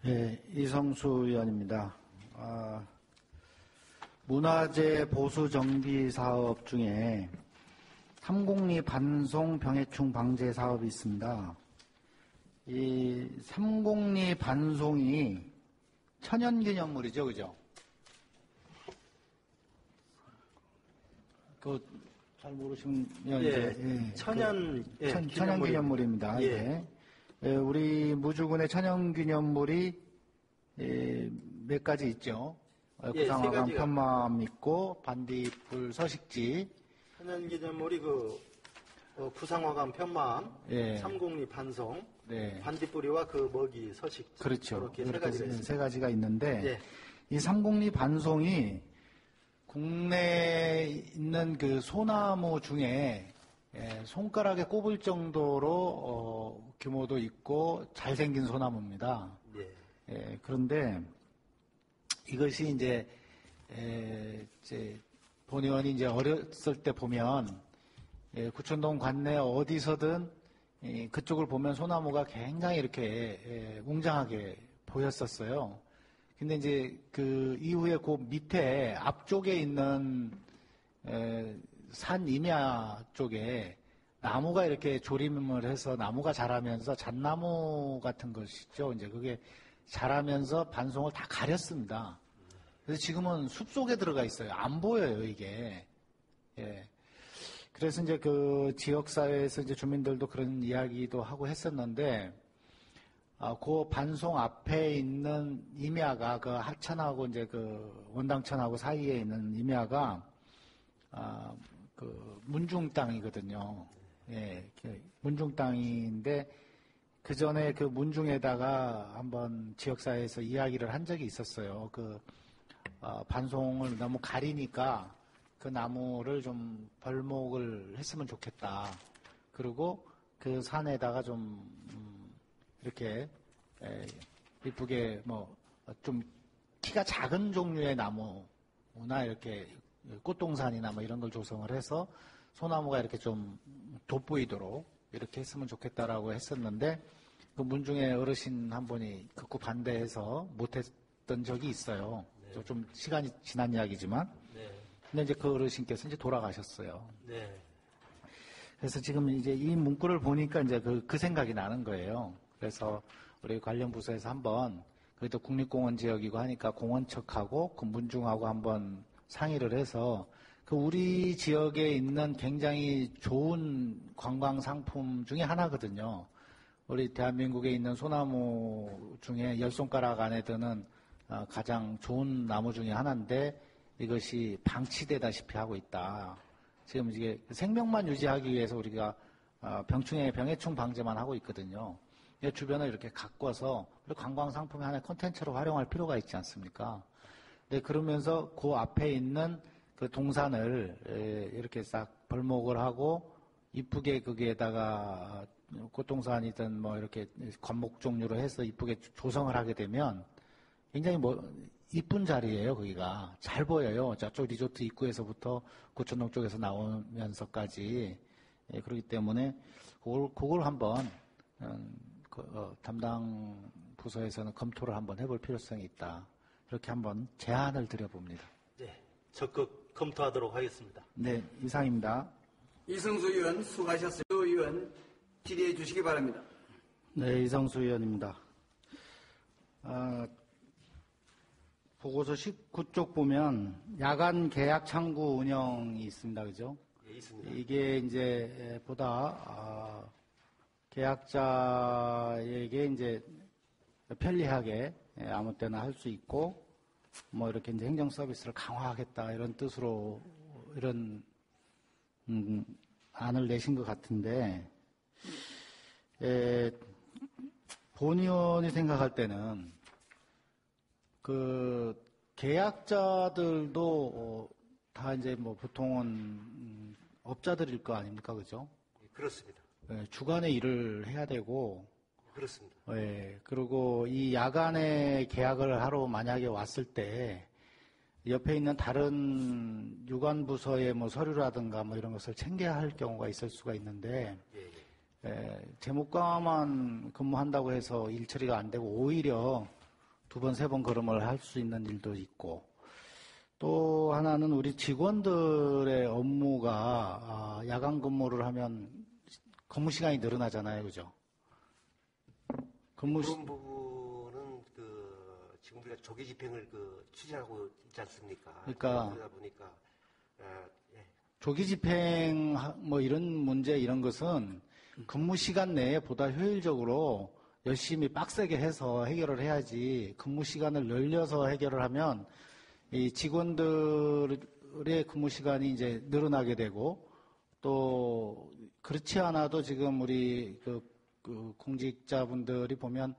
네, 이성수 의원입니다. 문화재 보수 정비 사업 중에 삼곡리 반송 병해충 방제 사업이 있습니다. 이 삼곡리 반송이 천연기념물이죠, 그죠? 잘 모르시면 천연기념물입니다. 예. 우리 무주군의 천연기념물이 몇 가지 있죠. 구상화강 편마암 있고 반딧불 서식지. 천연기념물이 구상화강 편마암, 삼곡리 반송, 반딧불이와 먹이 서식지. 그렇죠. 이렇게 세 가지가 있는데 이 삼곡리 반송이 국내에 있는 소나무 중에 손가락에 꼽을 정도로 규모도 있고 잘생긴 소나무입니다. 그런데 이것이 이제 본 의원이 이제 어렸을 때 보면 구천동 관내 어디서든 그쪽을 보면 소나무가 굉장히 이렇게 웅장하게 보였었어요. 근데 이제 그 이후에 그 밑에 앞쪽에 있는 산 임야 쪽에 나무가 이렇게 조림을 해서 나무가 자라면서 잣나무 같은 것이죠. 이제 그게 자라면서 반송을 다 가렸습니다. 그래서 지금은 숲 속에 들어가 있어요. 안 보여요, 이게. 그래서 이제 그 지역사회에서 이제 주민들도 그런 이야기도 하고 했었는데, 그 반송 앞에 있는 임야가 그 하천하고 이제 그 원당천하고 사이에 있는 임야가 그 문중 땅이거든요. 문중 땅인데 그 전에 그 문중에다가 한번 지역사회에서 이야기를 한 적이 있었어요. 반송을 너무 가리니까 그 나무를 좀 벌목을 했으면 좋겠다. 그리고 그 산에다가 좀 이렇게 이쁘게 좀 키가 작은 종류의 나무나 이렇게 꽃동산이나 이런 걸 조성을 해서 소나무가 이렇게 좀 돋보이도록 이렇게 했으면 좋겠다라고 했었는데 그 문중의 어르신 한 분이 극구 반대해서 못했던 적이 있어요. 좀 시간이 지난 이야기지만. 근데 이제 그 어르신께서 이제 돌아가셨어요. 그래서 지금 이제 이 문구를 보니까 이제 그 생각이 나는 거예요. 그래서 우리 관련 부서에서 한번 그래도 국립공원 지역이고 하니까 공원 측하고 그 문중하고 한번 상의를 해서 그 우리 지역에 있는 굉장히 좋은 관광 상품 중에 하나거든요. 우리 대한민국에 있는 소나무 중에 10손가락 안에 드는 가장 좋은 나무 중에 하나인데 이것이 방치되다시피 하고 있다. 지금 이게 생명만 유지하기 위해서 우리가 병해충 방제만 하고 있거든요. 주변을 이렇게 가꿔서 관광 상품의 하나의 콘텐츠로 활용할 필요가 있지 않습니까? 네, 그러면서 그 앞에 있는 그 동산을 이렇게 싹 벌목을 하고 이쁘게 거기에다가 꽃동산이든 이렇게 관목 종류로 해서 이쁘게 조성을 하게 되면 굉장히 이쁜 자리예요. 거기가 잘 보여요. 저쪽 리조트 입구에서부터 구천동 쪽에서 나오면서까지. 그렇기 때문에 그걸 한번 담당 부서에서는 검토를 한번 해볼 필요성이 있다. 이렇게 한번 제안을 드려봅니다. 네, 적극 검토하도록 하겠습니다. 네, 이상입니다. 이성수 의원 수고하셨습니다. 의원 질의해 주시기 바랍니다. 네, 이성수 의원입니다. 보고서 19쪽 보면 야간 계약 창구 운영이 있습니다. 그죠? 예, 있습니다. 이게 이제 보다 계약자에게 이제 편리하게 아무 때나 할 수 있고 이렇게 이제 행정 서비스를 강화하겠다 이런 뜻으로 이런 안을 내신 것 같은데 본 의원이 생각할 때는 그 계약자들도 다 이제 보통은 업자들일 거 아닙니까, 그죠? 예, 그렇습니다. 주간에 일을 해야 되고 그렇습니다. 그리고 이 야간에 계약을 하러 만약에 왔을 때 옆에 있는 다른 유관부서의 서류라든가 이런 것을 챙겨야 할 경우가 있을 수가 있는데 재무과만 근무한다고 해서 일 처리가 안 되고 오히려 두 번, 세 번 걸음을 할 수 있는 일도 있고, 또 하나는 우리 직원들의 업무가 야간 근무를 하면 근무 시간이 늘어나잖아요, 그죠? 그런 부분은 지금 우리가 조기 집행을 추진하고 있지 않습니까? 그러니까 그러다 보니까 예. 조기 집행 뭐 이런 문제 이런 것은 근무 시간 내에 보다 효율적으로 열심히 빡세게 해서 해결을 해야지, 근무 시간을 늘려서 해결을 하면 이 직원들의 근무 시간이 이제 늘어나게 되고, 또 그렇지 않아도 지금 우리 그 공직자분들이 보면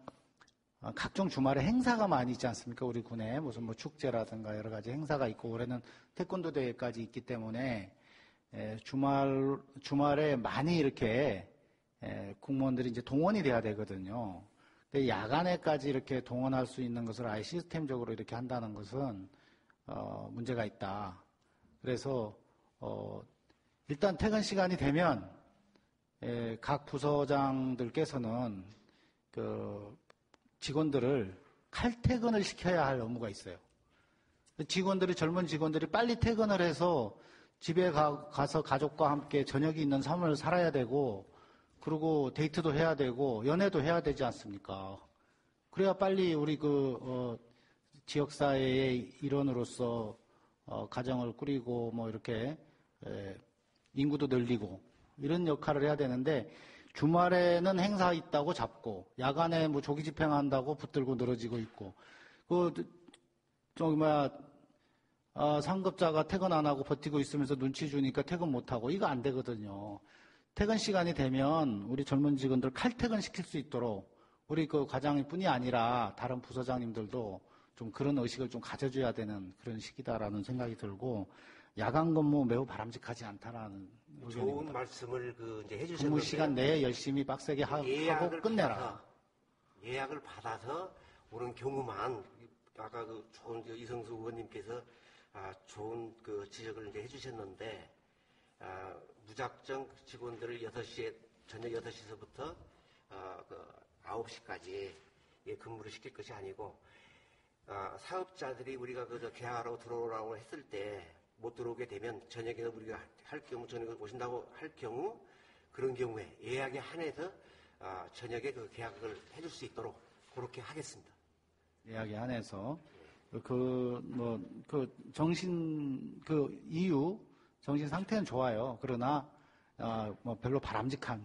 각종 주말에 행사가 많이 있지 않습니까? 우리 군에 무슨 뭐 축제라든가 여러 가지 행사가 있고, 올해는 태권도 대회까지 있기 때문에 주말에 많이 이렇게 공무원들이 이제 동원이 돼야 되거든요. 근데 야간에까지 이렇게 동원할 수 있는 것을 아예 시스템적으로 이렇게 한다는 것은 문제가 있다. 그래서 일단 퇴근 시간이 되면 각 부서장들께서는 그 직원들을 칼퇴근을 시켜야 할 업무가 있어요. 젊은 직원들이 빨리 퇴근을 해서 집에 가서 가족과 함께 저녁이 있는 삶을 살아야 되고, 그리고 데이트도 해야 되고 연애도 해야 되지 않습니까? 그래야 빨리 우리 지역사회의 일원으로서 가정을 꾸리고 뭐 이렇게 인구도 늘리고 이런 역할을 해야 되는데, 주말에는 행사 있다고 잡고 야간에 뭐 조기 집행한다고 붙들고 늘어지고 있고, 상급자가 퇴근 안 하고 버티고 있으면서 눈치 주니까 퇴근 못 하고, 이거 안 되거든요. 퇴근 시간이 되면 우리 젊은 직원들 칼퇴근 시킬 수 있도록 우리 그 과장뿐이 아니라 다른 부서장님들도 좀 그런 의식을 좀 가져줘야 되는 그런 시기다라는 생각이 들고, 야간 근무 매우 바람직하지 않다라는 의견입니다. 좋은 말씀을 이제 해주셨는데, 근무 시간 내에 열심히 빡세게 하고 끝내라. 예약을 받아서 오는 경우만, 아까 좋은 이성수 의원님께서 좋은 지적을 이제 해주셨는데, 무작정 직원들을 저녁 6시서부터 9시까지 근무를 시킬 것이 아니고, 사업자들이 우리가 계약하러 들어오라고 했을 때 못 들어오게 되면 저녁에 우리가 저녁에 오신다고 할 경우, 그런 경우에 예약에 한해서 저녁에 계약을 해줄 수 있도록 그렇게 하겠습니다. 예약에 한해서 정신 상태는 좋아요. 그러나 뭐 별로 바람직한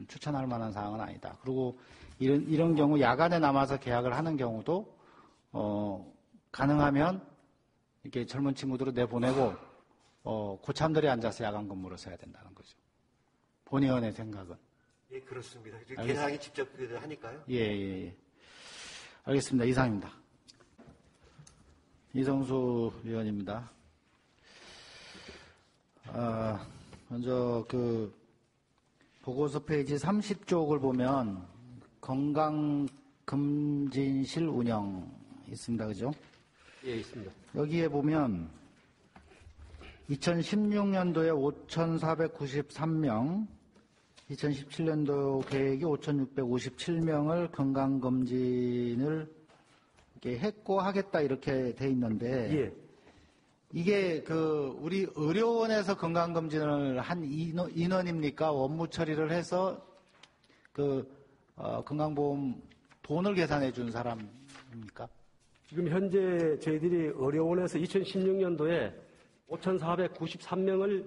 추천할 만한 사항은 아니다. 그리고 이런 경우 야간에 남아서 계약을 하는 경우도 가능하면 이렇게 젊은 친구들을 내보내고 고참들이 앉아서 야간 근무를 써야 된다는 거죠. 본의원의 생각은. 예, 그렇습니다. 계상이 직접 하니까요. 예. 알겠습니다. 이상입니다. 이성수 의원입니다. 먼저 보고서 페이지 30쪽을 보면 건강검진실 운영 있습니다. 그죠? 예, 있습니다. 여기에 보면 2016년도에 5,493명, 2017년도 계획이 5,657명을 건강검진을 이렇게 했고 하겠다 이렇게 돼 있는데, 예. 이게 우리 의료원에서 건강검진을 한 인원입니까? 업무 처리를 해서 건강보험 돈을 계산해 준 사람입니까? 지금 현재 저희들이 의료원에서 2016년도에 5,493명을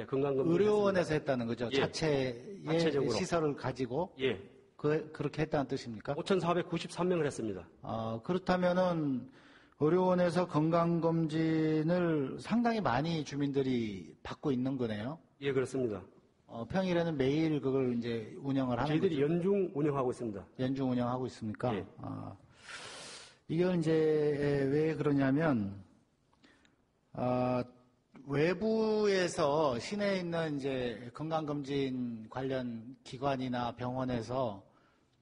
건강검진 의료원에서 했다는 거죠. 예. 자체적으로. 시설을 가지고. 예. 그렇게 했다는 뜻입니까? 5,493명을 했습니다. 그렇다면은 의료원에서 건강검진을 상당히 많이 주민들이 받고 있는 거네요. 예, 그렇습니다. 평일에는 매일 그걸 이제 운영을 하는 저희들이 거죠. 연중 운영하고 있습니다. 연중 운영하고 있습니까? 예. 이건 이제 왜 그러냐면, 외부에서 시내에 있는 이제 건강검진 관련 기관이나 병원에서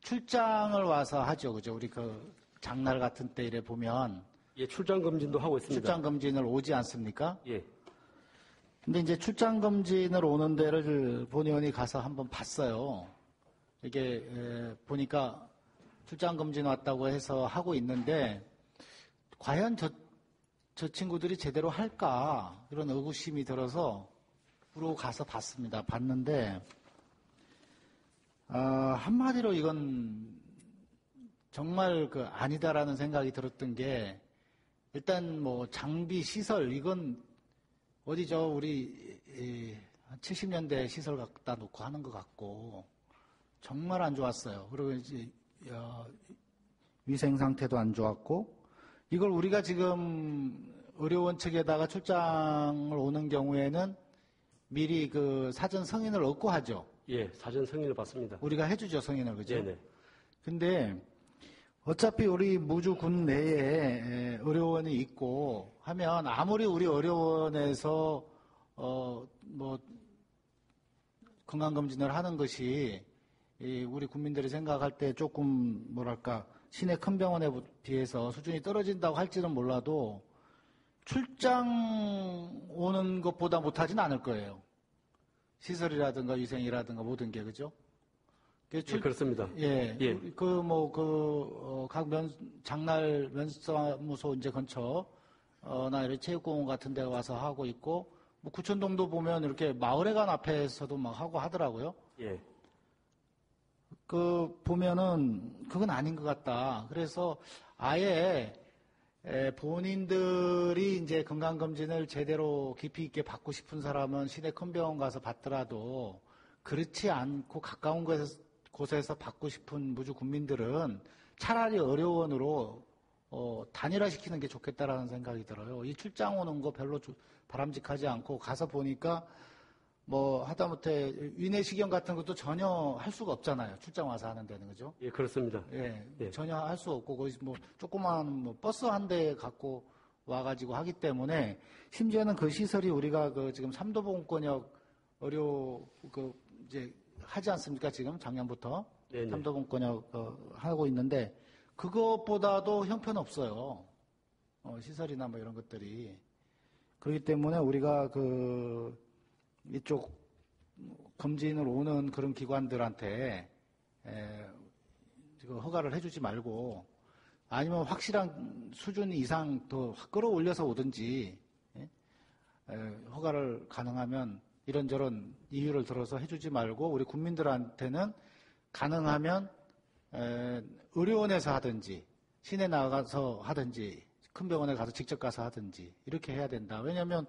출장을 와서 하죠. 그죠? 우리 장날 같은 때 이래 보면. 예, 출장 검진도 하고 있습니다. 출장 검진을 오지 않습니까? 예. 근데 이제 출장 검진을 오는 데를 본 의원이 가서 한번 봤어요. 이게 보니까 출장 검진 왔다고 해서 하고 있는데 과연 저 친구들이 제대로 할까 이런 의구심이 들어서 보러 가서 봤습니다. 봤는데 한마디로 이건 정말 아니다라는 생각이 들었던 게 일단 뭐 장비 시설 이건 어디죠 우리 70년대 시설 갖다 놓고 하는 것 같고 정말 안 좋았어요. 그리고 이제 위생 상태도 안 좋았고 이걸 우리가 지금 의료원 측에다가 출장을 오는 경우에는 미리 사전 승인을 얻고 하죠. 예, 사전 승인을 받습니다. 우리가 해주죠, 승인을. 그죠? 네네. 근데 어차피 우리 무주군 내에 의료원이 있고 하면 아무리 우리 의료원에서 뭐 건강검진을 하는 것이 우리 국민들이 생각할 때 조금 뭐랄까 시내 큰 병원에 비해서 수준이 떨어진다고 할지는 몰라도 출장 오는 것보다 못하진 않을 거예요. 시설이라든가 위생이라든가 모든 게 그죠? 예, 그렇습니다. 예. 각 장날 면사무소 이제 근처 나 이런 체육공원 같은 데 와서 하고 있고 뭐 구천동도 보면 이렇게 마을회관 앞에서도 막 하고 하더라고요. 예. 보면은 그건 아닌 것 같다. 그래서 아예 본인들이 이제 건강검진을 제대로 깊이 있게 받고 싶은 사람은 시내 큰 병원 가서 받더라도 그렇지 않고 가까운 곳에서 받고 싶은 무주 국민들은 차라리 의료원으로 단일화시키는 게 좋겠다라는 생각이 들어요. 이 출장 오는 거 별로 바람직하지 않고 가서 보니까 뭐 하다못해 위내시경 같은 것도 전혀 할 수가 없잖아요. 출장 와서 하는 데는 그죠? 예, 그렇습니다. 예, 예. 전혀 할 수 없고 거기서 뭐 조그만 뭐 버스 한 대 갖고 와가지고 하기 때문에 심지어는 그 시설이 우리가 지금 삼도봉권역 의료 이제 하지 않습니까? 지금 작년부터 네네. 삼도봉권역 하고 있는데 그것보다도 형편없어요. 시설이나 뭐 이런 것들이 그렇기 때문에 우리가 이쪽 검진을 오는 그런 기관들한테 허가를 해주지 말고 아니면 확실한 수준 이상 더 끌어올려서 오든지 허가를 가능하면 이런저런 이유를 들어서 해주지 말고 우리 국민들한테는 가능하면 의료원에서 하든지 시내 나가서 하든지 큰 병원에 가서 직접 가서 하든지 이렇게 해야 된다. 왜냐하면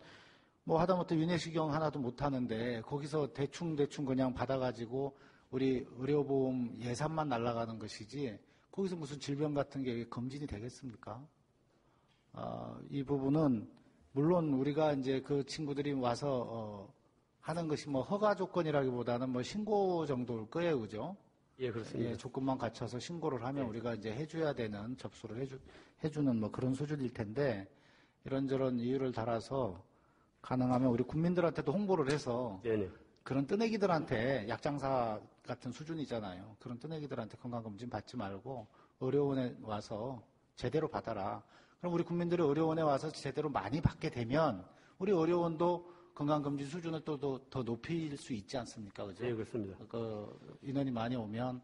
뭐 하다못해 위내시경 하나도 못 하는데 거기서 대충 그냥 받아가지고 우리 의료보험 예산만 날아가는 것이지 거기서 무슨 질병 같은 게 검진이 되겠습니까? 이 부분은 물론 우리가 이제 그 친구들이 와서 하는 것이 뭐 허가 조건이라기보다는 뭐 신고 정도일 거예요, 그죠? 예, 그렇습니다. 예, 조건만 갖춰서 신고를 하면 우리가 이제 해줘야 되는 접수를 해주는 뭐 그런 수준일 텐데 이런저런 이유를 달아서 가능하면 우리 국민들한테도 홍보를 해서 네네. 그런 뜨내기들한테 약장사 같은 수준이잖아요. 그런 뜨내기들한테 건강검진 받지 말고 의료원에 와서 제대로 받아라. 그럼 우리 국민들이 의료원에 와서 제대로 많이 받게 되면 우리 의료원도 건강검진 수준을 또 더 높일 수 있지 않습니까? 그죠? 예, 그렇습니다. 인원이 많이 오면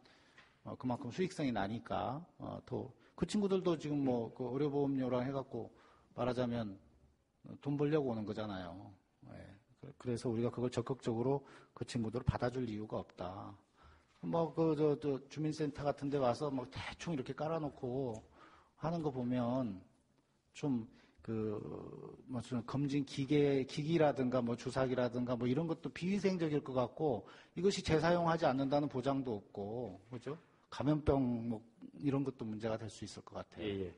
그만큼 수익성이 나니까 그 친구들도 지금 뭐 의료보험료랑 해갖고 말하자면 돈 벌려고 오는 거잖아요. 예. 그래서 우리가 그걸 적극적으로 그 친구들을 받아줄 이유가 없다. 뭐 주민센터 같은 데 와서 뭐 대충 이렇게 깔아놓고 하는 거 보면 좀 무슨 검진 기기라든가 뭐 주사기라든가 뭐 이런 것도 비위생적일 것 같고 이것이 재사용하지 않는다는 보장도 없고 그죠? 감염병 뭐 이런 것도 문제가 될 수 있을 것 같아요. 예.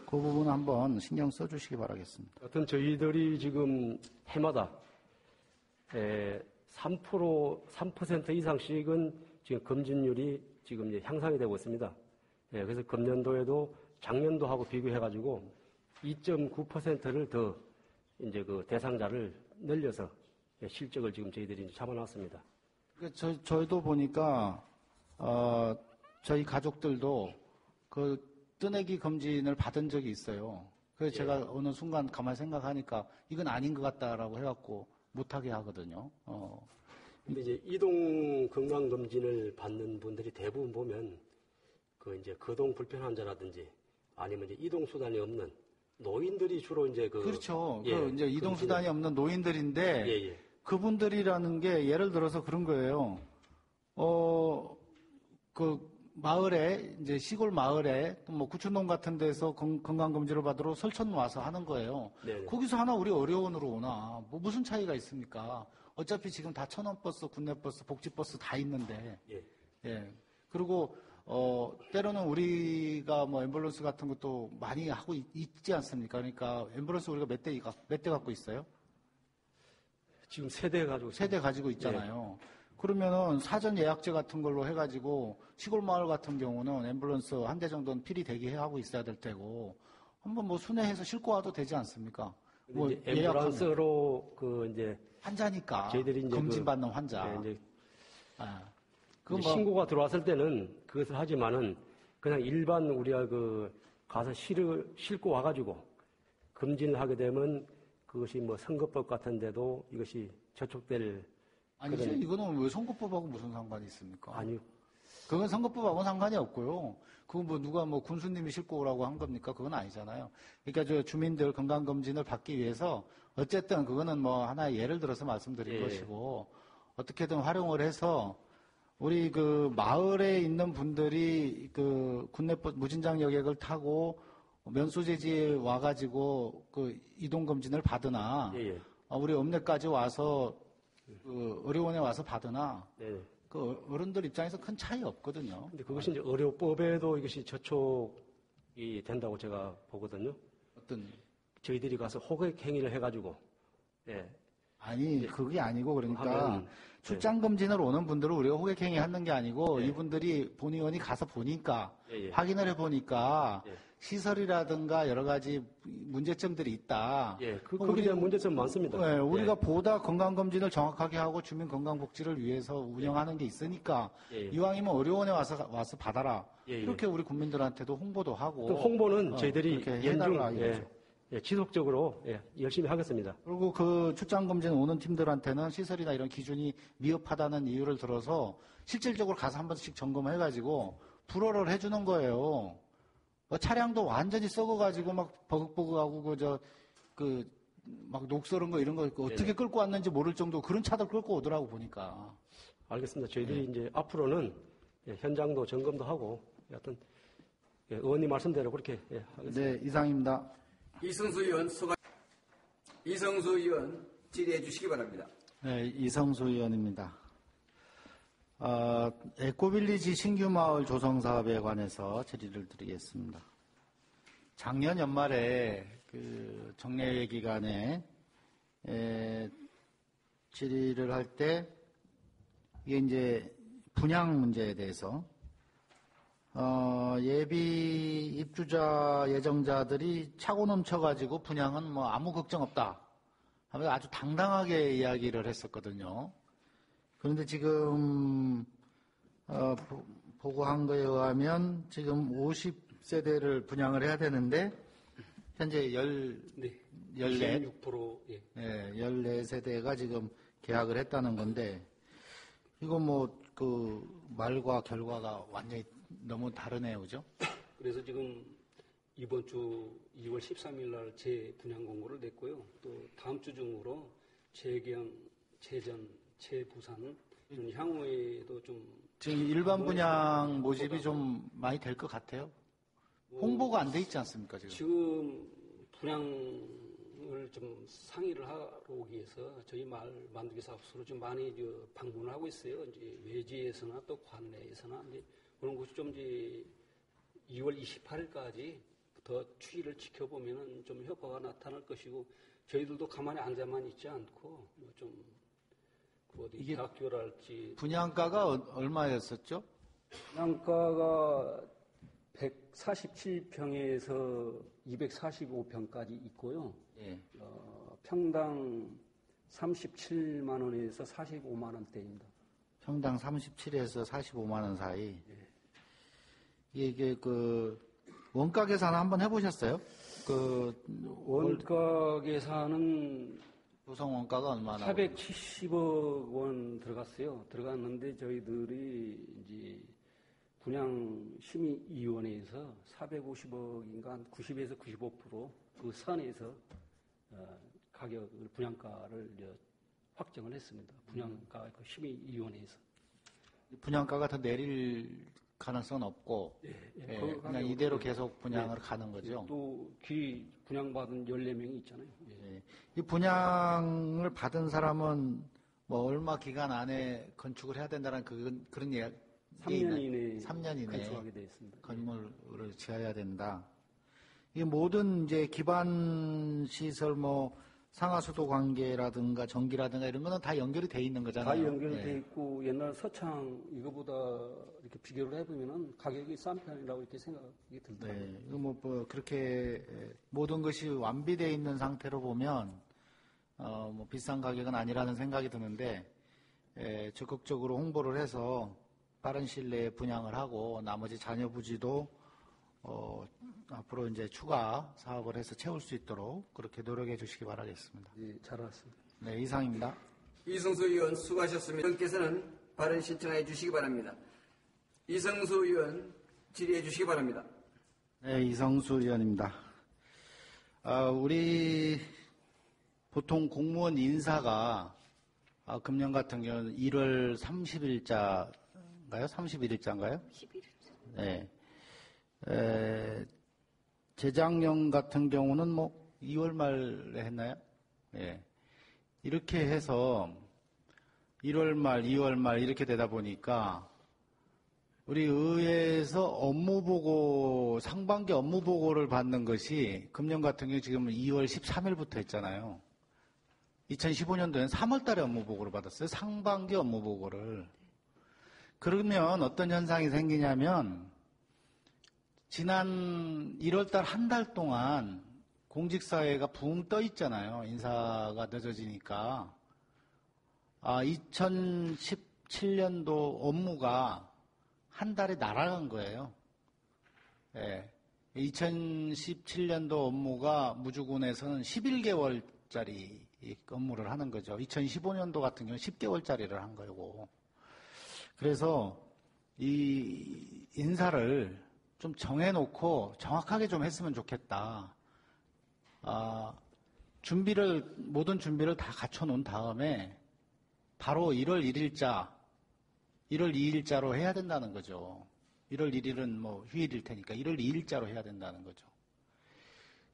그 부분 한번 신경 써주시기 바라겠습니다. 하여튼 저희들이 지금 해마다 3% 이상씩은 지금 검진율이 지금 이제 향상이 되고 있습니다. 예, 그래서 금년도에도 작년도하고 비교해가지고 2.9%를 더 이제 대상자를 늘려서 실적을 지금 저희들이 잡아놨습니다. 저희도 보니까 저희 가족들도 뜨내기 검진을 받은 적이 있어요. 그래서 제가 어느 순간 가만히 생각하니까 이건 아닌 것 같다라고 해갖고 못하게 하거든요. 근데 이제 이동 건강검진을 받는 분들이 대부분 보면 그 이제 거동 불편 환자라든지 아니면 이제 이동 수단이 없는 노인들이 주로 이제 그렇죠. 예, 그 이제 이동 수단이 없는 노인들인데 예, 예. 그분들이라는 게 예를 들어서 그런 거예요. 그 마을에 이제 시골 마을에 뭐 구춘동 같은 데서 건강검진을 받으러 설천 와서 하는 거예요. 네네. 거기서 하나 우리 의료원으로 오나 뭐 무슨 차이가 있습니까? 어차피 지금 다 천원버스, 국내버스, 복지버스 다 있는데. 예. 예. 그리고 때로는 우리가 뭐 앰뷸런스 같은 것도 많이 하고 있지 않습니까? 그러니까 앰뷸런스 우리가 몇 대 갖고 있어요? 지금 세대 가지고 있잖아요. 예. 그러면은 사전 예약제 같은 걸로 해가지고 시골 마을 같은 경우는 앰뷸런스 한 대 정도는 필히 대기하고 있어야 될 테고 한번 뭐 순회해서 싣고 와도 되지 않습니까? 뭐 앰뷸런스로 그 이제 환자니까 저희들이 이제 검진받는 환자. 네, 이제 뭐 신고가 들어왔을 때는 그것을 하지만은 그냥 일반 우리가 가서 싣고 와가지고 검진을 하게 되면 그것이 뭐 선거법 같은데도 이것이 저촉될 아니죠. 이거는 왜 선거법하고 무슨 상관이 있습니까? 아니요. 그건 선거법하고는 상관이 없고요. 그건 뭐 누가 뭐 군수님이 싣고 오라고 한 겁니까? 그건 아니잖아요. 그러니까 저 주민들 건강검진을 받기 위해서 어쨌든 그거는 뭐 하나의 예를 들어서 말씀드린 것이고 어떻게든 활용을 해서 우리 그 마을에 있는 분들이 그 무진장 여객을 타고 면소재지에 와가지고 그 이동검진을 받으나 우리 읍내까지 와서 그 의료원에 와서 받으나 그 어른들 입장에서 큰 차이 없거든요. 근데 그것이 이제 의료법에도 이것이 저촉이 된다고 제가 보거든요. 어떤 저희들이 가서 호객 행위를 해가지고 아니 그게 아니고 그러니까 출장 검진을 오는 분들을 우리가 호객 행위 하는 게 아니고 이분들이 본의원이 가서 보니까 확인을 해보니까 시설이라든가 여러 가지 문제점들이 있다. 거기에 대한 문제점 많습니다. 네, 우리가 보다 건강검진을 정확하게 하고 주민건강복지를 위해서 운영하는 게 있으니까 이왕이면 의료원에 와서 받아라. 이렇게 우리 국민들한테도 홍보도 하고. 또 홍보는 저희들이 연중 지속적으로 열심히 하겠습니다. 그리고 그 출장검진 오는 팀들한테는 시설이나 이런 기준이 미흡하다는 이유를 들어서 실질적으로 가서 한 번씩 점검해가지고 불어를 해주는 거예요. 차량도 완전히 썩어가지고 막 버극버극하고 막 녹슬은 거 이런 거 어떻게 끌고 왔는지 모를 정도 그런 차들 끌고 오더라고 보니까. 알겠습니다. 저희들이 이제 앞으로는 현장도 점검도 하고 여하튼 의원님 말씀대로 그렇게 하겠습니다. 네, 이상입니다. 이성수 의원 질의해 주시기 바랍니다. 네, 이성수 의원입니다. 에코빌리지 신규 마을 조성 사업에 관해서 질의를 드리겠습니다. 작년 연말에 그 정례회 기간에 질의를 할 때 이게 이제 분양 문제에 대해서 예비 입주자 예정자들이 차고 넘쳐가지고 분양은 뭐 아무 걱정 없다 하면서 아주 당당하게 이야기를 했었거든요. 그런데 지금 보고한 거에 의하면 지금 50세대를 분양을 해야 되는데 현재 14세대가 지금 계약을 했다는 건데 이거 뭐 그 말과 결과가 완전히 너무 다르네요, 그죠? 그래서 지금 이번 주 2월 13일 날 재분양 공고를 냈고요. 또 다음 주 중으로 재경, 재전, 재부산 이런 향후에도 좀 지금 일반 분양 모집이 좀 많이 될 것 같아요. 홍보가 안 돼 있지 않습니까, 지금? 지금 분양을 좀 상의를 하러 오기 위해서 저희 마을 만들기 사업소로 좀 많이 방문을 하고 있어요. 이제 외지에서나 또 관내에서나 이제 그런 곳이 좀 이제 2월 28일까지 더 추이를 지켜보면은 좀 효과가 나타날 것이고 저희들도 가만히 앉아만 있지 않고 좀 어디 대학교랄지 분양가가 얼마였었죠? 분양가가 147평에서 245평까지 있고요. 평당 37만 원에서 45만 원대입니다. 평당 37에서 45만 원 사이. 이게 그 원가 계산 한번 해보셨어요? 그 원가 계산은 조성 원가가 얼마나? 470억 원 들어갔어요. 들어갔는데 저희들이 이제 분양심의위원회에서 450억인가 한 90에서 95% 그 선에서 가격을 분양가를 확정을 했습니다. 분양가 그 심의위원회에서. 분양가가 더 내릴 가능성은 없고 그냥 이대로 계속 분양을 가는 거죠. 또 분양받은 14명이 있잖아요. 이 분양을 받은 사람은 뭐 얼마 기간 안에 건축을 해야 된다는 그런 이야기. 3년 이내에 3년 이내에 건축하게 되어 있습니다. 건물을 지어야 된다. 이 모든 이제 기반 시설 뭐 상하수도 관계라든가 전기라든가 이런 거는 다 연결이 돼 있는 거잖아요. 다 연결돼 있고 옛날 서창 이거보다 이렇게 비교를 해보면은 가격이 싼 편이라고 이렇게 생각이 들더라고요. 네, 이거 뭐 그렇게 모든 것이 완비되어 있는 상태로 보면 뭐 비싼 가격은 아니라는 생각이 드는데 적극적으로 홍보를 해서 빠른 시일 내에 분양을 하고 나머지 잔여 부지도 앞으로 이제 추가 사업을 해서 채울 수 있도록 그렇게 노력해 주시기 바라겠습니다. 네, 잘 알았습니다. 네, 이상입니다. 이성수 의원 수고하셨습니다. 의원께서는 발언 신청해 주시기 바랍니다. 이성수 의원 질의해 주시기 바랍니다. 네, 이성수 의원입니다. 우리 보통 공무원 인사가 금년 같은 경우는 1월 30일자인가요? 31일자인가요? 11일자. 네. 재작년 같은 경우는 뭐 2월 말에 했나요? 예. 이렇게 해서 1월 말, 2월 말 이렇게 되다 보니까 우리 의회에서 업무보고, 상반기 업무보고를 받는 것이 금년 같은 경우 지금 2월 13일부터 했잖아요. 2015년도에는 3월 달에 업무보고를 받았어요. 상반기 업무보고를. 그러면 어떤 현상이 생기냐면 지난 1월달 한 달 동안 공직사회가 붕 떠 있잖아요. 인사가 늦어지니까. 2017년도 업무가 한 달에 날아간 거예요. 예. 2017년도 업무가 무주군에서는 11개월짜리 업무를 하는 거죠. 2015년도 같은 경우는 10개월짜리를 한 거고. 그래서 이 인사를 좀 정해놓고 정확하게 좀 했으면 좋겠다. 모든 준비를 다 갖춰놓은 다음에 바로 1월 1일자, 1월 2일자로 해야 된다는 거죠. 1월 1일은 뭐 휴일일 테니까 1월 2일자로 해야 된다는 거죠.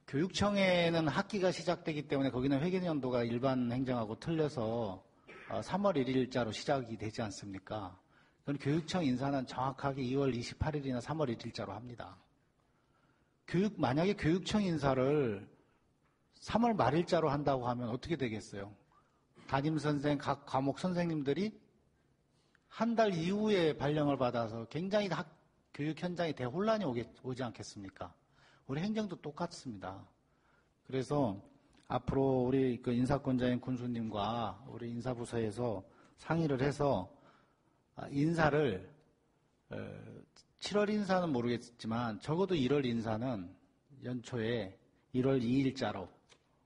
교육청에는 학기가 시작되기 때문에 거기는 회계연도가 일반 행정하고 틀려서 3월 1일자로 시작이 되지 않습니까? 그럼 교육청 인사는 정확하게 2월 28일이나 3월 1일자로 합니다. 만약에 교육청 인사를 3월 말일자로 한다고 하면 어떻게 되겠어요? 담임선생, 각 과목 선생님들이 한 달 이후에 발령을 받아서 굉장히 교육 현장에 대혼란이 오지 않겠습니까? 우리 행정도 똑같습니다. 그래서 앞으로 우리 그 인사권자인 군수님과 우리 인사부서에서 상의를 해서 인사를 7월 인사는 모르겠지만 적어도 1월 인사는 연초에 1월 2일자로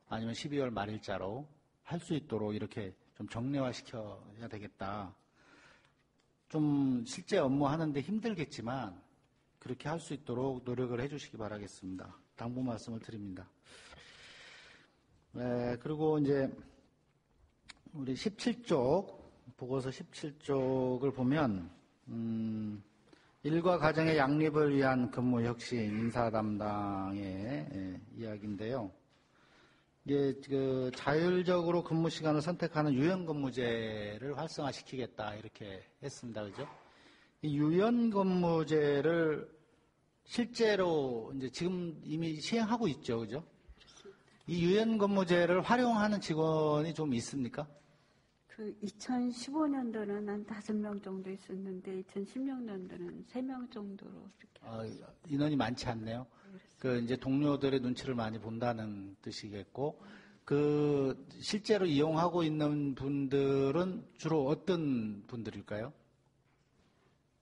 아니면 12월 말일자로 할 수 있도록 이렇게 좀 정례화시켜야 되겠다. 좀 실제 업무하는데 힘들겠지만 그렇게 할 수 있도록 노력을 해주시기 바라겠습니다. 당부 말씀을 드립니다. 그리고 이제 우리 17쪽 보고서 17쪽을 보면 일과 가정의 양립을 위한 근무 혁신 인사 담당의 이야기인데요. 이게 그 자율적으로 근무 시간을 선택하는 유연 근무제를 활성화시키겠다 이렇게 했습니다. 그죠? 이 유연 근무제를 실제로 이제 지금 이미 시행하고 있죠. 그죠? 이 유연 근무제를 활용하는 직원이 좀 있습니까? 그 2015년도는 한 5명 정도 있었는데 2016년도는 3명 정도로 이렇게. 인원이 많지 않네요. 그 이제 동료들의 눈치를 많이 본다는 뜻이겠고, 그 실제로 이용하고 있는 분들은 주로 어떤 분들일까요?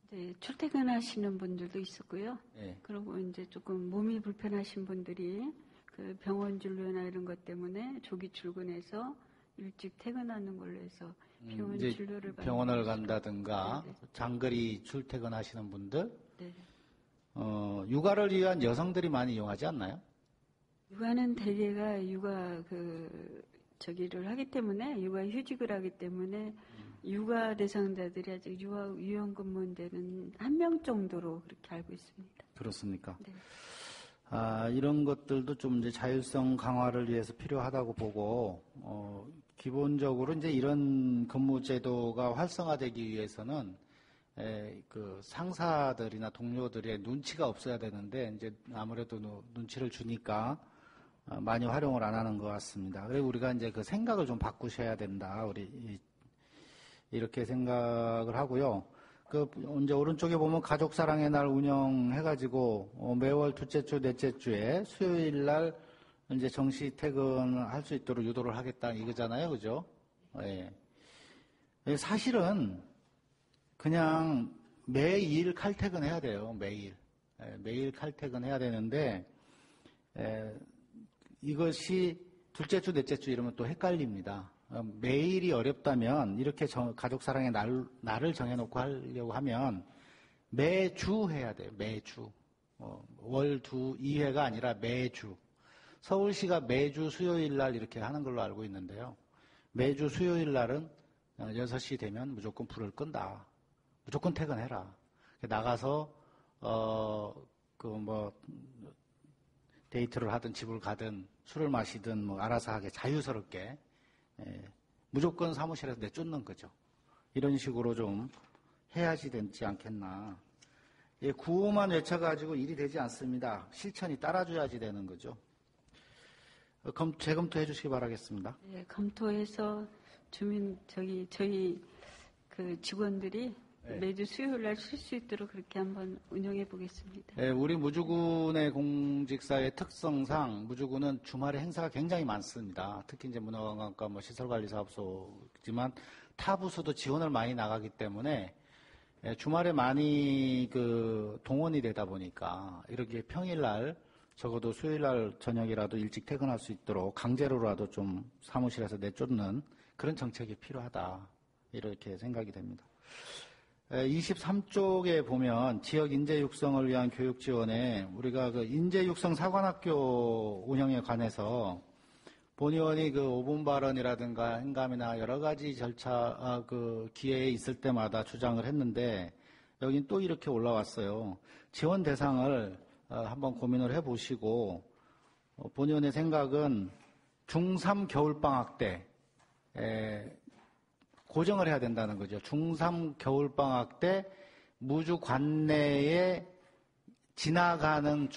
네, 출퇴근하시는 분들도 있었고요. 네. 그리고 이제 조금 몸이 불편하신 분들이 그 병원 진료나 이런 것 때문에 조기 출근해서 일찍 퇴근하는 걸로 해서 병원 진료를 병원을 간다든가 장거리 출퇴근하시는 분들, 네. 육아를 위한 여성들이 많이 이용하지 않나요? 육아는 대개가 육아 저기를 하기 때문에 육아 휴직을 하기 때문에 육아 대상자들이 아직 유연 근무인데는 1명 정도로 그렇게 알고 있습니다. 그렇습니까? 네. 이런 것들도 좀 이제 자율성 강화를 위해서 필요하다고 보고, 기본적으로 이제 이런 근무 제도가 활성화되기 위해서는, 그 상사들이나 동료들의 눈치가 없어야 되는데, 이제 아무래도 눈치를 주니까 많이 활용을 안 하는 것 같습니다. 그리고 우리가 이제 그 생각을 좀 바꾸셔야 된다. 이렇게 생각을 하고요. 이제 오른쪽에 보면 가족사랑의 날 운영해가지고, 매월 둘째 주, 넷째 주에 수요일 날 이제 정시 퇴근할 수 있도록 유도를 하겠다 이거잖아요. 그죠? 예. 사실은 그냥 매일 칼퇴근해야 돼요. 매일. 매일 칼퇴근해야 되는데, 이것이 둘째 주, 넷째 주 이러면 또 헷갈립니다. 매일이 어렵다면 이렇게 가족사랑의 날을 정해놓고 하려고 하면 매주 해야 돼요. 매주. 월 2회가 아니라 매주. 서울시가 매주 수요일 날 이렇게 하는 걸로 알고 있는데요. 매주 수요일 날은 6시 되면 무조건 불을 끈다. 무조건 퇴근해라. 나가서 데이트를 하든 집을 가든 술을 마시든 뭐 알아서 하게 자유스럽게 무조건 사무실에서 내쫓는 거죠. 이런 식으로 좀 해야지 되지 않겠나. 구호만 외쳐가지고 일이 되지 않습니다. 실천이 따라줘야지 되는 거죠. 재검토해 주시기 바라겠습니다. 네, 검토해서 저희 그 직원들이 매주 수요일 날 쉴 수 있도록 그렇게 한번 운영해 보겠습니다. 네, 우리 무주군의 공직사의 특성상 무주군은 주말에 행사가 굉장히 많습니다. 특히 이제 문화관광과 시설관리사업소지만 타 부서도 지원을 많이 나가기 때문에 주말에 많이 동원이 되다 보니까 이렇게 평일날 적어도 수요일날 저녁이라도 일찍 퇴근할 수 있도록 강제로라도 좀 사무실에서 내쫓는 그런 정책이 필요하다. 이렇게 생각이 됩니다. 23쪽에 보면 지역 인재 육성을 위한 교육 지원에 우리가 인재 육성 사관학교 운영에 관해서 본 의원이 5분 발언이라든가 행감이나 여러 가지 절차, 기회에 있을 때마다 주장을 했는데 여긴 또 이렇게 올라왔어요. 지원 대상을 한번 고민을 해보시고 본 의원의 생각은 중3 겨울방학 때 고정을 해야 된다는 거죠. 중3 겨울방학 때 무주 관내에 지나가는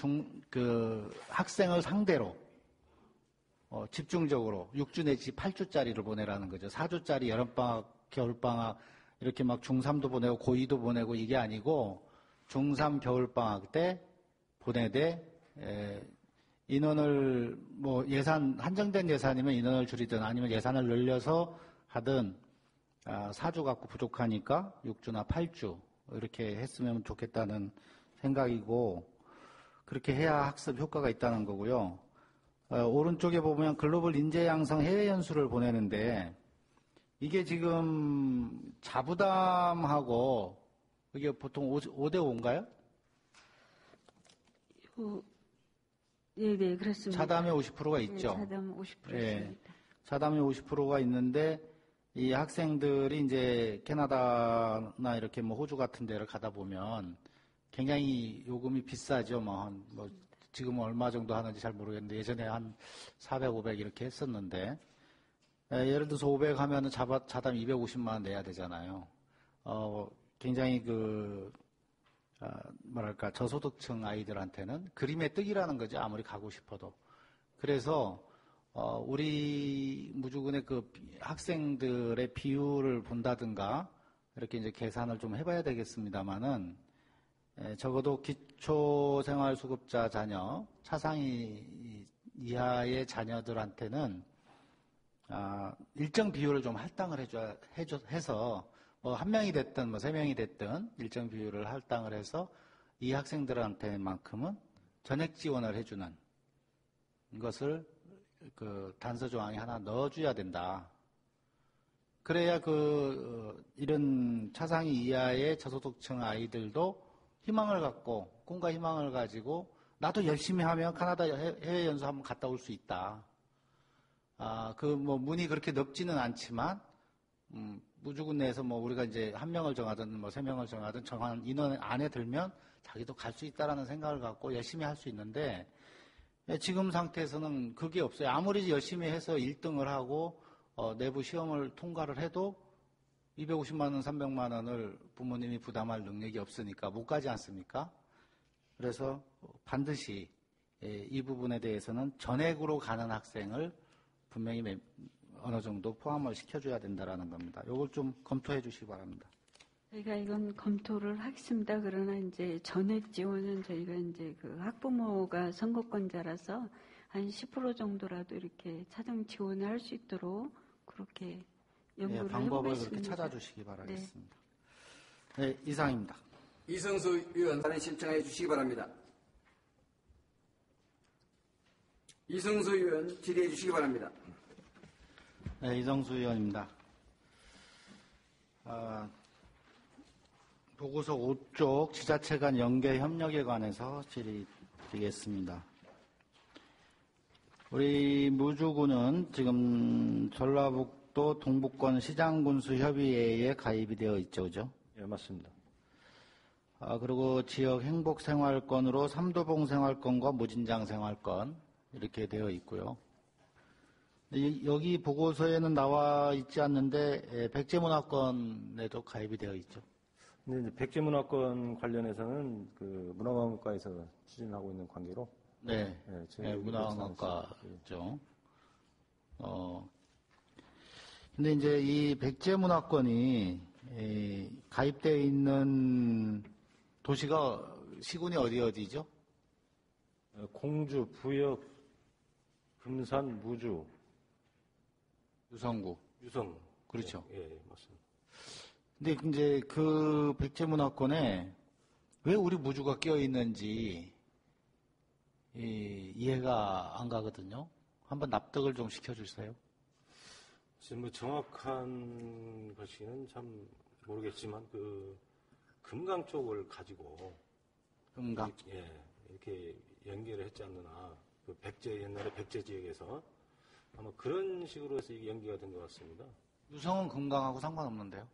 학생을 상대로 집중적으로 6주 내지 8주짜리를 보내라는 거죠. 4주짜리 여름방학, 겨울방학 이렇게 막 중3도 보내고 고2도 보내고 이게 아니고 중3 겨울방학 때 보내되 인원을 한정된 예산이면 인원을 줄이든 아니면 예산을 늘려서 하든 4주 갖고 부족하니까 6주나 8주 이렇게 했으면 좋겠다는 생각이고 그렇게 해야 학습 효과가 있다는 거고요. 오른쪽에 보면 글로벌 인재 양성 해외 연수를 보내는데 이게 지금 자부담하고 이게 보통 5대 5인가요? 네, 그렇습니다. 차담이 50%가 있죠. 네, 차담 50% 예, 있습니다. 차담이 50%가 있는데 이 학생들이 이제 캐나다나 이렇게 호주 같은 데를 가다 보면 굉장히 요금이 비싸죠. 지금 얼마 정도 하는지 잘 모르겠는데 예전에 한 400, 500 이렇게 했었는데 예를 들어서 500 하면은 자담 250만 원 내야 되잖아요. 굉장히 저소득층 아이들한테는 그림의 떡이라는 거죠. 아무리 가고 싶어도. 그래서 우리 무주군의 학생들의 비율을 본다든가 이렇게 이제 계산을 좀 해봐야 되겠습니다만은 적어도 기초생활수급자 자녀, 차상위 이하의 자녀들한테는 일정 비율을 좀 할당을 해서 한 명이 됐든 세 명이 됐든 일정 비율을 할당을 해서 이 학생들한테만큼은 전액 지원을 해주는 것을 단서 조항에 하나 넣어줘야 된다. 그래야 이런 차상위 이하의 저소득층 아이들도 희망을 갖고, 꿈과 희망을 가지고, 나도 열심히 하면 카나다 해외 연수 한번 갔다 올 수 있다. 문이 그렇게 넓지는 않지만, 무주군 내에서 우리가 이제 1명을 정하든 3명을 정하든 정한 인원 안에 들면 자기도 갈 수 있다라는 생각을 갖고 열심히 할 수 있는데, 지금 상태에서는 그게 없어요. 아무리 열심히 해서 1등을 하고, 내부 시험을 통과를 해도 250만 원, 300만 원을 부모님이 부담할 능력이 없으니까 못 가지 않습니까? 그래서 반드시 이 부분에 대해서는 전액으로 가는 학생을 분명히 어느 정도 포함을 시켜줘야 된다라는 겁니다. 이걸 좀 검토해 주시기 바랍니다. 저희가 이건 검토를 하겠습니다. 그러나 이제 전액 지원은 저희가 이제 그 학부모가 선거권자라서 한 10% 정도라도 이렇게 차등 지원을 할 수 있도록 그렇게 연구를 방법을 해보겠습니다. 그렇게 찾아주시기 바라겠습니다. 네, 이상입니다. 이성수 의원 발언 신청해 주시기 바랍니다. 이성수 의원 질의해 주시기 바랍니다. 네, 이성수 의원입니다. 보고서 5쪽 지자체 간 연계 협력에 관해서 질의드리겠습니다. 우리 무주군은 지금 전라북도 동북권 시장군수협의회에 가입이 되어 있죠, 그죠? 예, 맞습니다. 그리고 지역 행복생활권으로 삼도봉 생활권과 무진장 생활권 이렇게 되어 있고요. 여기 보고서에는 나와 있지 않는데 백제문화권에도 가입이 되어 있죠. 근데 이제 백제문화권 관련해서는 그 문화관광과에서 추진하고 있는 관계로. 네, 문화관광과죠. 근데 이제 이 백제문화권이 가입되어 있는 도시가 시군이 어디죠? 공주, 부역, 금산, 무주, 유성구. 유성. 그렇죠. 예, 맞습니다. 근데 이제 그 백제문화권에 왜 우리 무주가 끼어 있는지 이해가 안 가거든요. 한번 납득을 좀 시켜주세요. 지금 정확한 것이는 참 모르겠지만 그 금강 쪽을 가지고 금강. 이렇게 연계를 했지 않느나 그 옛날에 백제 지역에서 아마 그런 식으로 해서 이게 연계가 된 것 같습니다. 유성은 금강하고 상관없는데요.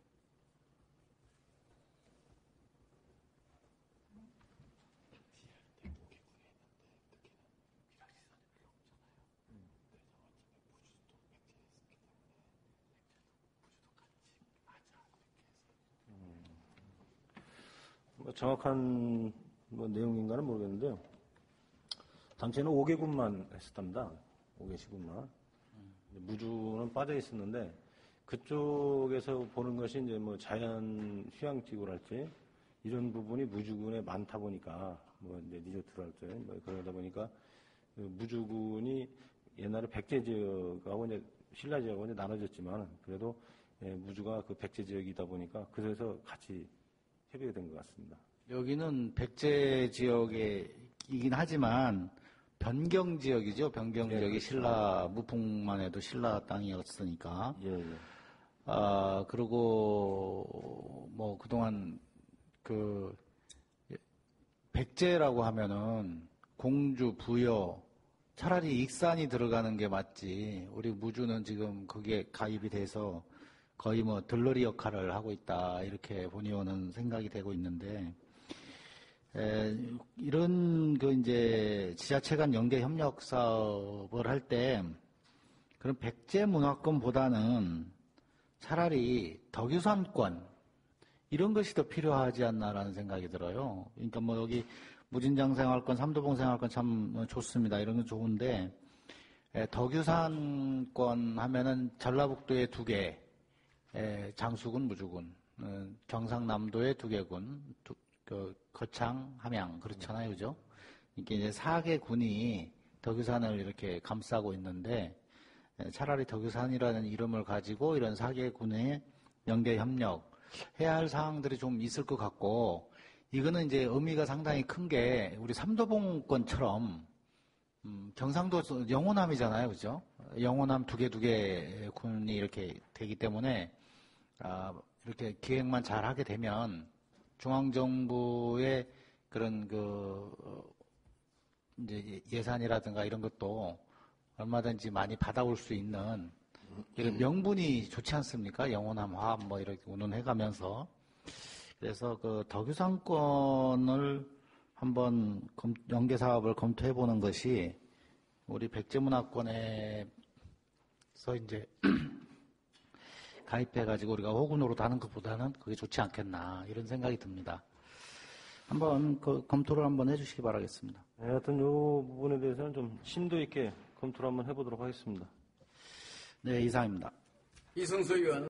정확한 내용인가는 모르겠는데요. 당시에는 5개군만 했었답니다. 5개 시군만. 무주는 빠져 있었는데 그쪽에서 보는 것이 이제 자연 휴양지구랄지 이런 부분이 무주군에 많다 보니까 이제 리조트랄지 그러다 보니까 그 무주군이 옛날에 백제 지역하고 이제 신라 지역하고 이제 나눠졌지만 그래도 무주가 그 백제 지역이다 보니까 그래서 같이 협의가 된 것 같습니다. 여기는 백제 지역이긴 하지만 변경 지역이죠. 변경 지역이 그렇죠. 신라 무풍만 해도 신라 땅이었으니까. 예. 그리고 그동안 그 백제라고 하면은 공주, 부여 차라리 익산이 들어가는 게 맞지. 우리 무주는 지금 그게 가입이 돼서 거의 들러리 역할을 하고 있다. 이렇게 본의원은 생각이 되고 있는데, 이런 이제 지자체 간 연계 협력 사업을 할 때, 그런 백제 문화권보다는 차라리 덕유산권, 이런 것이 더 필요하지 않나라는 생각이 들어요. 그러니까 여기 무진장 생활권, 삼도봉 생활권 참 좋습니다. 이런 건 좋은데, 덕유산권 하면은 전라북도에 2개, 장수군, 무주군, 경상남도에 2개군, 거창, 함양, 그렇잖아요. 그죠? 이게 이제 4개 군이 덕유산을 이렇게 감싸고 있는데, 차라리 덕유산이라는 이름을 가지고 이런 4개 군의 연계 협력, 해야 할 사항들이 좀 있을 것 같고, 이거는 이제 의미가 상당히 큰 게, 우리 삼도봉권처럼, 경상도 영호남이잖아요. 그죠? 영호남 2개 군이 이렇게 되기 때문에, 이렇게 기획만 잘 하게 되면 중앙정부의 그런 이제 예산이라든가 이런 것도 얼마든지 많이 받아올 수 있는 이런 명분이 좋지 않습니까? 영원함 화합 뭐 이렇게 운운해가면서. 그래서 그 덕유상권을 한번 연계 사업을 검토해 보는 것이 우리 백제문화권에서 이제 가입해가지고 우리가 호구노릇 하는 것보다는 그게 좋지 않겠나 이런 생각이 듭니다. 한번 검토를 한번 해주시기 바라겠습니다. 네, 하여튼 이 부분에 대해서는 좀 심도 있게 검토를 한번 해보도록 하겠습니다. 네, 이상입니다. 이성수 의원.